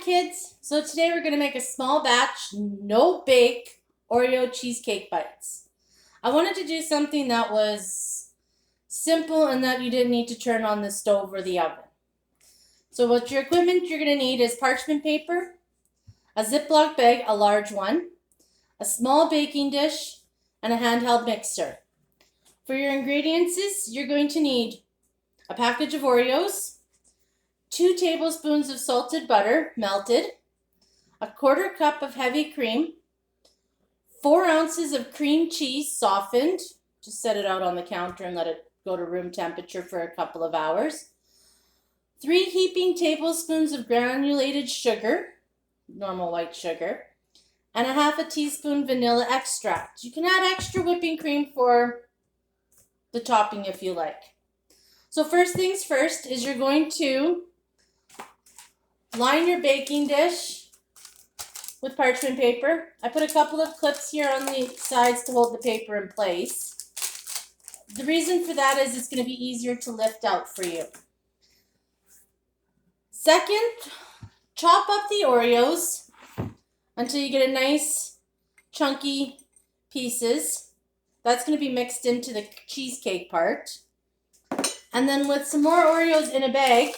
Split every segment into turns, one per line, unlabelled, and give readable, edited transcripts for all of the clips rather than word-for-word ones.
kids, so today we're going to make a small batch, no bake Oreo cheesecake bites. I wanted to do something that was simple and that you didn't need to turn on the stove or the oven. So what your equipment you're going to need is parchment paper, a Ziploc bag, a large one, a small baking dish, and a handheld mixer. For your ingredients, you're going to need a package of Oreos, 2 tablespoons of salted butter, melted, a 1/4 cup of heavy cream, 4 ounces of cream cheese, softened. Just set it out on the counter and let it go to room temperature for a couple of hours. 3 heaping tablespoons of granulated sugar, normal white sugar, and a 1/2 teaspoon vanilla extract. You can add extra whipping cream for the topping if you like. So first things first is you're going to line your baking dish with parchment paper. I put a couple of clips here on the sides to hold the paper in place. The reason for that is it's going to be easier to lift out for you. Second, chop up the Oreos until you get a nice chunky pieces. That's going to be mixed into the cheesecake part. And then with some more Oreos in a bag,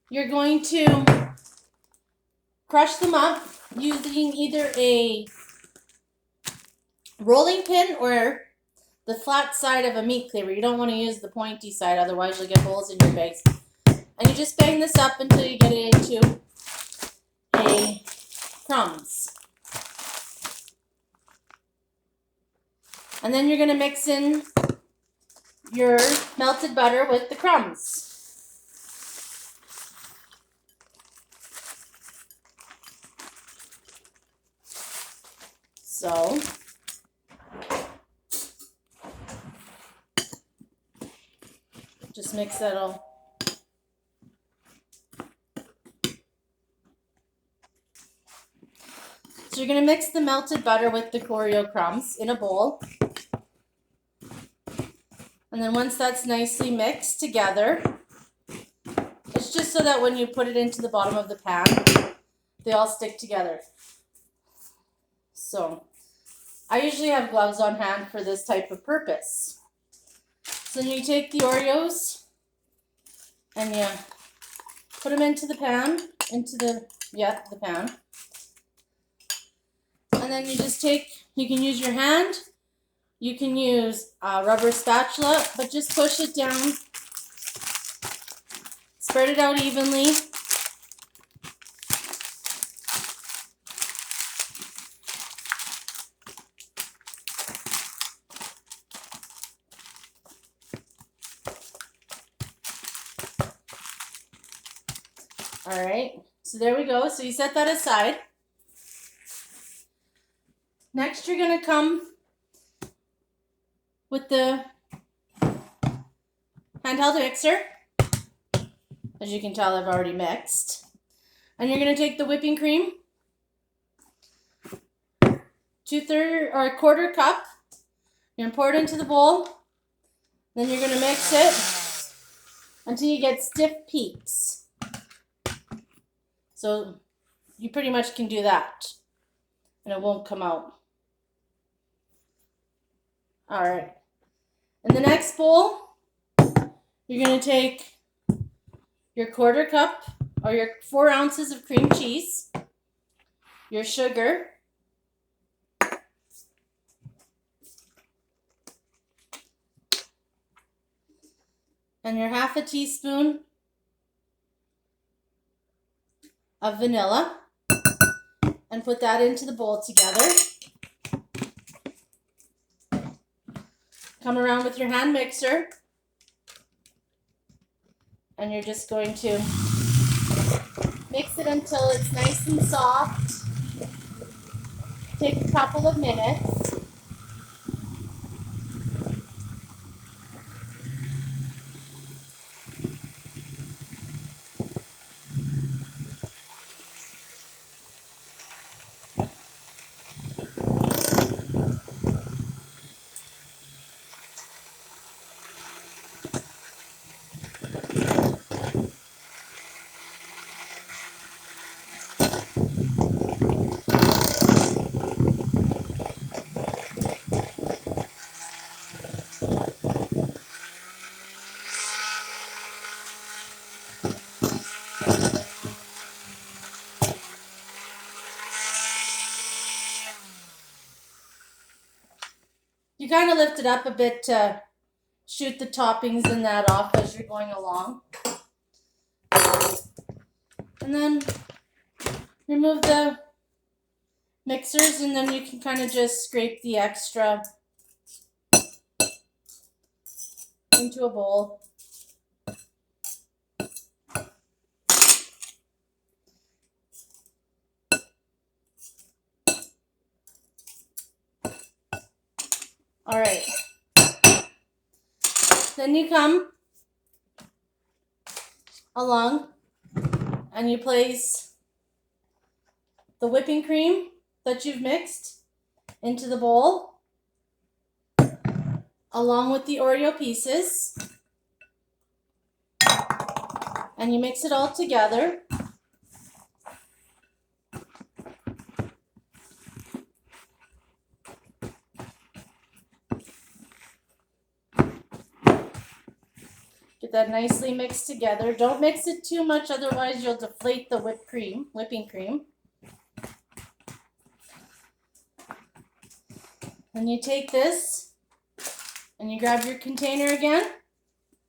you're going to crush them up using either a rolling pin or the flat side of a meat cleaver. You don't want to use the pointy side, otherwise you'll get holes in your bags. And you just bang this up until you get it into a crumbs. And then you're going to mix in your melted butter with the crumbs. So, just mix that all. So you're going to mix the melted butter with the Oreo crumbs in a bowl. And then once that's nicely mixed together, it's just so that when you put it into the bottom of the pan, they all stick together. So, I usually have gloves on hand for this type of purpose. So you take the Oreos and you put them into the pan, the pan. And then you just you can use your hand, you can use a rubber spatula, but just push it down, spread it out evenly. All right, so there we go. So you set that aside. Next, you're going to come with the handheld mixer. As you can tell, I've already mixed. And you're going to take the whipping cream, 1/4 cup. You're going to pour it into the bowl. Then you're going to mix it until you get stiff peaks. So you pretty much can do that, and it won't come out. All right. In the next bowl, you're going to take your 1/4 cup or your 4 ounces of cream cheese, your sugar, and your 1/2 teaspoon of vanilla, and put that into the bowl together. Come around with your hand mixer, and you're just going to mix it until it's nice and soft. Take a couple of minutes. kind of lift it up a bit to shoot the toppings and that off as you're going along. And then remove the mixers, and then you can kind of just scrape the extra into a bowl. All right. Then you come along and you place the whipping cream that you've mixed into the bowl along with the Oreo pieces, and you mix it all together. Get that nicely mixed together. Don't mix it too much, otherwise you'll deflate the whipping cream. Then you take this and you grab your container again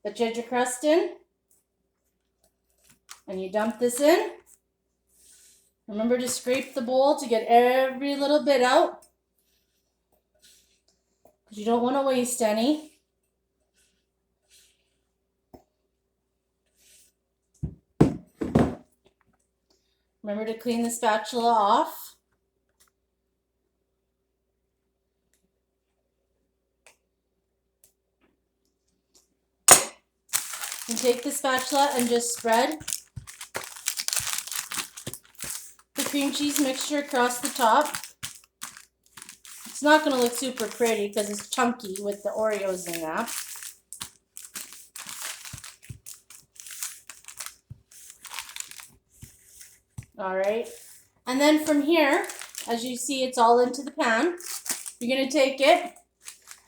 that you had your crust in, and you dump this in. Remember to scrape the bowl to get every little bit out, because you don't want to waste any. Remember to clean the spatula off. And take the spatula and just spread the cream cheese mixture across the top. It's not going to look super pretty because it's chunky with the Oreos in that. All right. And then from here, as you see, it's all into the pan. You're going to take it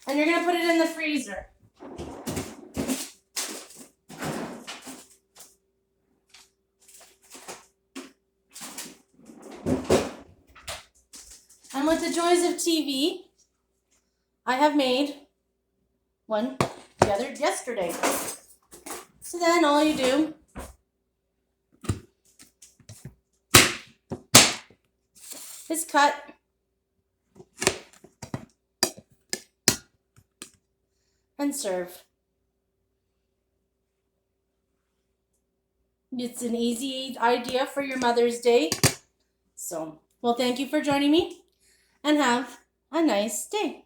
and you're going to put it in the freezer. And with the joys of TV, I have made one gathered yesterday. So then all you do is cut and serve. It's an easy idea for your Mother's Day. So, well, thank you for joining me, and have a nice day.